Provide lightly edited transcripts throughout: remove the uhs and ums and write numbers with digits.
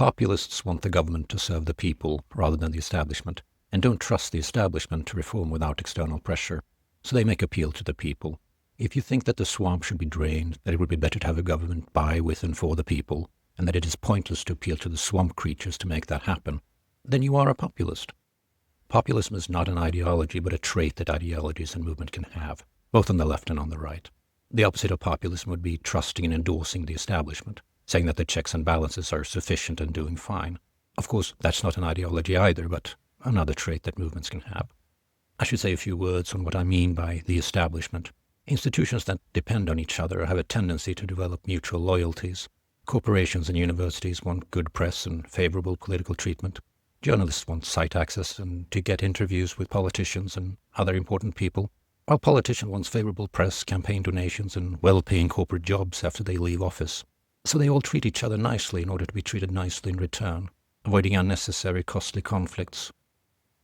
Populists want the government to serve the people rather than the establishment, and don't trust the establishment to reform without external pressure, so they make appeal to the people. If you think that the swamp should be drained, that it would be better to have a government by, with, and for the people, and that it is pointless to appeal to the swamp creatures to make that happen, then you are a populist. Populism is not an ideology, but a trait that ideologies and movement can have, both on the left and on the right. The opposite of populism would be trusting and endorsing the establishment, saying that the checks and balances are sufficient and doing fine. Of course, that's not an ideology either, but another trait that movements can have. I should say a few words on what I mean by the establishment. Institutions that depend on each other have a tendency to develop mutual loyalties. Corporations and universities want good press and favorable political treatment. Journalists want site access and to get interviews with politicians and other important people, while politicians want favorable press, campaign donations, and well-paying corporate jobs after they leave office. So they all treat each other nicely in order to be treated nicely in return, avoiding unnecessary costly conflicts.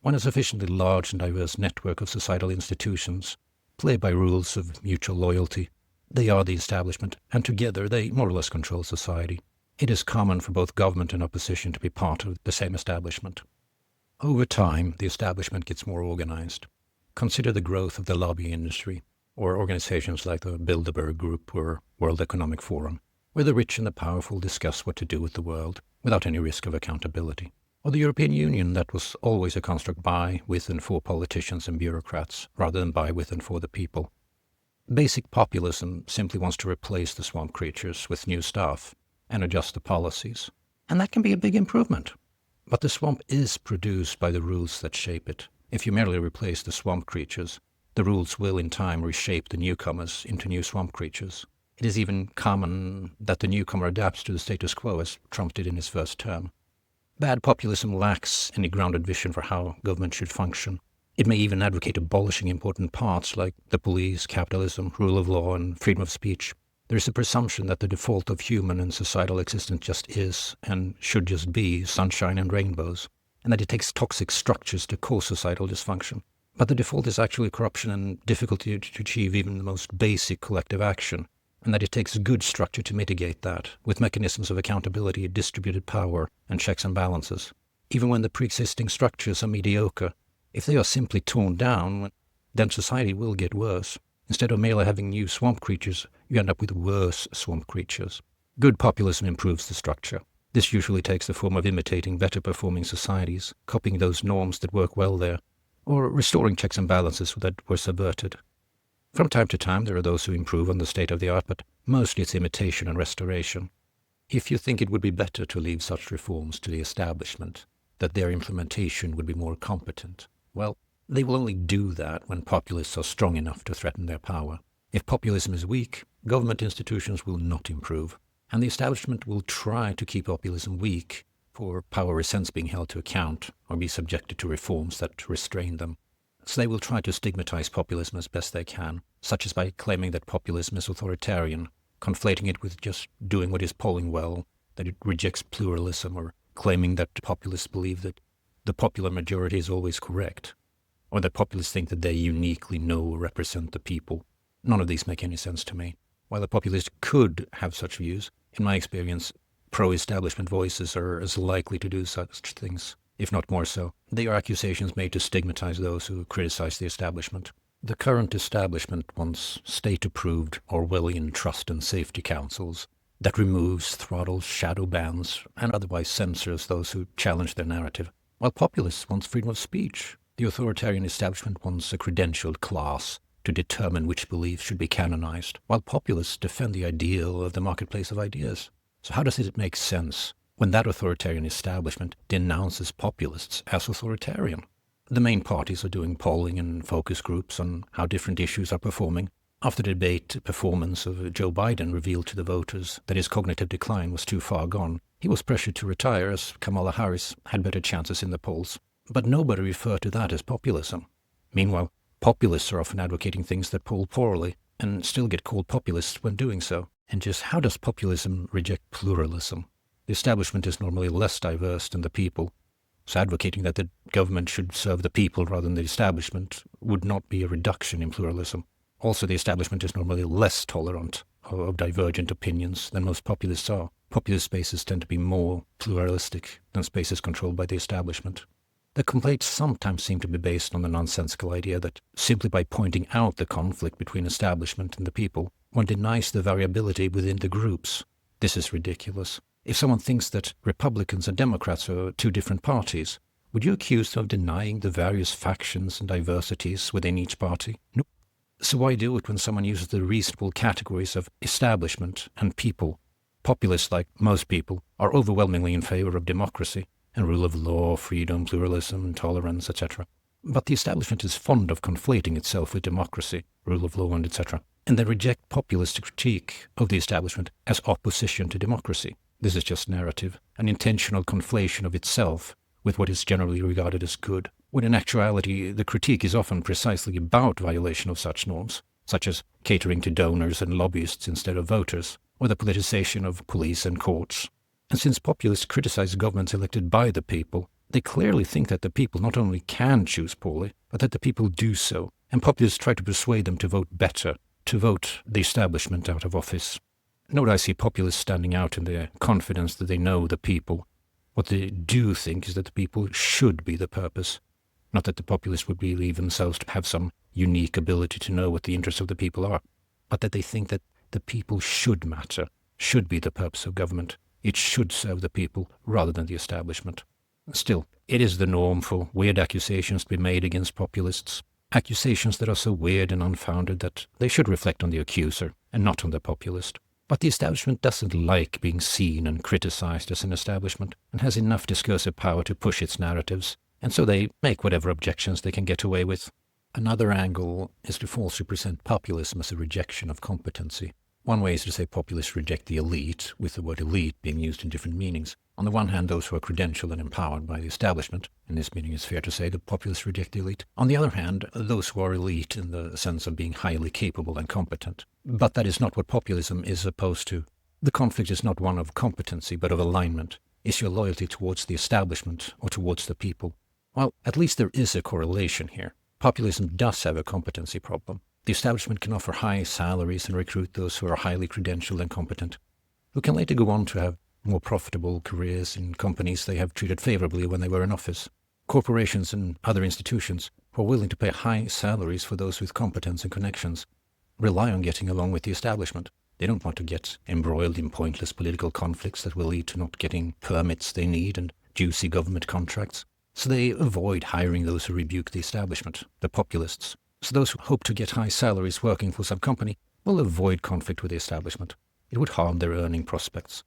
When a sufficiently large and diverse network of societal institutions play by rules of mutual loyalty, they are the establishment, and together they more or less control society. It is common for both government and opposition to be part of the same establishment. Over time, the establishment gets more organized. Consider the growth of the lobbying industry, or organizations like the Bilderberg Group or World Economic Forum, where the rich and the powerful discuss what to do with the world without any risk of accountability. Or the European Union, that was always a construct by, with, and for politicians and bureaucrats, rather than by, with, and for the people. Basic populism simply wants to replace the swamp creatures with new staff and adjust the policies. And that can be a big improvement. But the swamp is produced by the rules that shape it. If you merely replace the swamp creatures, the rules will in time reshape the newcomers into new swamp creatures. It is even common that the newcomer adapts to the status quo, as Trump did in his first term. Bad populism lacks any grounded vision for how government should function. It may even advocate abolishing important parts like the police, capitalism, rule of law, and freedom of speech. There is a presumption that the default of human and societal existence just is, and should just be, sunshine and rainbows, and that it takes toxic structures to cause societal dysfunction. But the default is actually corruption and difficulty to achieve even the most basic collective action, and that it takes good structure to mitigate that, with mechanisms of accountability, distributed power, and checks and balances. Even when the pre-existing structures are mediocre, if they are simply torn down, then society will get worse. Instead of merely having new swamp creatures, you end up with worse swamp creatures. Good populism improves the structure. This usually takes the form of imitating better performing societies, copying those norms that work well there, or restoring checks and balances that were subverted. From time to time, there are those who improve on the state of the art, but mostly it's imitation and restoration. If you think it would be better to leave such reforms to the establishment, that their implementation would be more competent, well, they will only do that when populists are strong enough to threaten their power. If populism is weak, government institutions will not improve, and the establishment will try to keep populism weak, for power resents being held to account or be subjected to reforms that restrain them. So they will try to stigmatize populism as best they can, such as by claiming that populism is authoritarian, conflating it with just doing what is polling well, that it rejects pluralism, or claiming that populists believe that the popular majority is always correct, or that populists think that they uniquely know or represent the people. None of these make any sense to me. While a populist could have such views, in my experience, pro-establishment voices are as likely to do such things, if not more so. They are accusations made to stigmatize those who criticize the establishment. The current establishment wants state-approved Orwellian trust and safety councils that removes, throttles, shadow bans, and otherwise censors those who challenge their narrative, while populists want freedom of speech. The authoritarian establishment wants a credentialed class to determine which beliefs should be canonized, while populists defend the ideal of the marketplace of ideas. So how does it make sense when that authoritarian establishment denounces populists as authoritarian? The main parties are doing polling and focus groups on how different issues are performing. After the debate performance of Joe Biden revealed to the voters that his cognitive decline was too far gone, he was pressured to retire as Kamala Harris had better chances in the polls. But nobody referred to that as populism. Meanwhile, populists are often advocating things that poll poorly and still get called populists when doing so. And just how does populism reject pluralism? The establishment is normally less diverse than the people, so advocating that the government should serve the people rather than the establishment would not be a reduction in pluralism. Also, the establishment is normally less tolerant of divergent opinions than most populists are. populist spaces tend to be more pluralistic than spaces controlled by the establishment. The complaints sometimes seem to be based on the nonsensical idea that simply by pointing out the conflict between establishment and the people, one denies the variability within the groups. This is ridiculous. If someone thinks that Republicans and Democrats are two different parties, would you accuse them of denying the various factions and diversities within each party? Nope. So why do it when someone uses the reasonable categories of establishment and people? Populists, like most people, are overwhelmingly in favor of democracy and rule of law, freedom, pluralism, tolerance, etc. But the establishment is fond of conflating itself with democracy, rule of law, and etc. And they reject populist critique of the establishment as opposition to democracy. This is just narrative, an intentional conflation of itself with what is generally regarded as good, when in actuality the critique is often precisely about violation of such norms, such as catering to donors and lobbyists instead of voters, or the politicization of police and courts. And since populists criticize governments elected by the people, they clearly think that the people not only can choose poorly, but that the people do so, and populists try to persuade them to vote better, to vote the establishment out of office. Note I see populists standing out in their confidence that they know the people. What they do think is that the people should be the purpose, not that the populists would believe themselves to have some unique ability to know what the interests of the people are, but that they think that the people should matter, should be the purpose of government. It should serve the people rather than the establishment. Still, it is the norm for weird accusations to be made against populists, accusations that are so weird and unfounded that they should reflect on the accuser and not on the populist. But the establishment doesn't like being seen and criticized as an establishment and has enough discursive power to push its narratives, and so they make whatever objections they can get away with. Another angle is to falsely present populism as a rejection of competency. One way is to say populists reject the elite, with the word elite being used in different meanings. On the one hand, those who are credentialed and empowered by the establishment. In this meaning, it's fair to say that populists reject the elite. On the other hand, those who are elite in the sense of being highly capable and competent. But that is not what populism is opposed to. The conflict is not one of competency, but of alignment. Is your loyalty towards the establishment or towards the people? Well, at least there is a correlation here. Populism does have a competency problem. The establishment can offer high salaries and recruit those who are highly credentialed and competent, who can later go on to have more profitable careers in companies they have treated favorably when they were in office. Corporations and other institutions who are willing to pay high salaries for those with competence and connections rely on getting along with the establishment. They don't want to get embroiled in pointless political conflicts that will lead to not getting permits they need and juicy government contracts. So they avoid hiring those who rebuke the establishment, the populists. So those who hope to get high salaries working for some company will avoid conflict with the establishment. It would harm their earning prospects.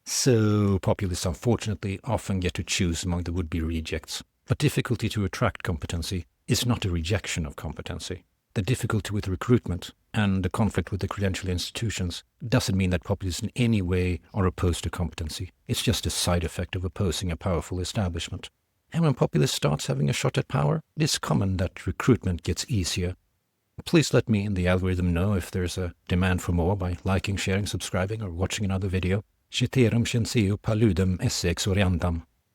So populists unfortunately often get to choose among the would-be rejects. But difficulty to attract competency is not a rejection of competency. The difficulty with recruitment and the conflict with the credentialed institutions doesn't mean that populists in any way are opposed to competency. It's just a side effect of opposing a powerful establishment. And when populists starts having a shot at power, it is common that recruitment gets easier. Please let me in the algorithm know if there's a demand for more by liking, sharing, subscribing, or watching another video. Ceterum censeo paludum esse exoriandam.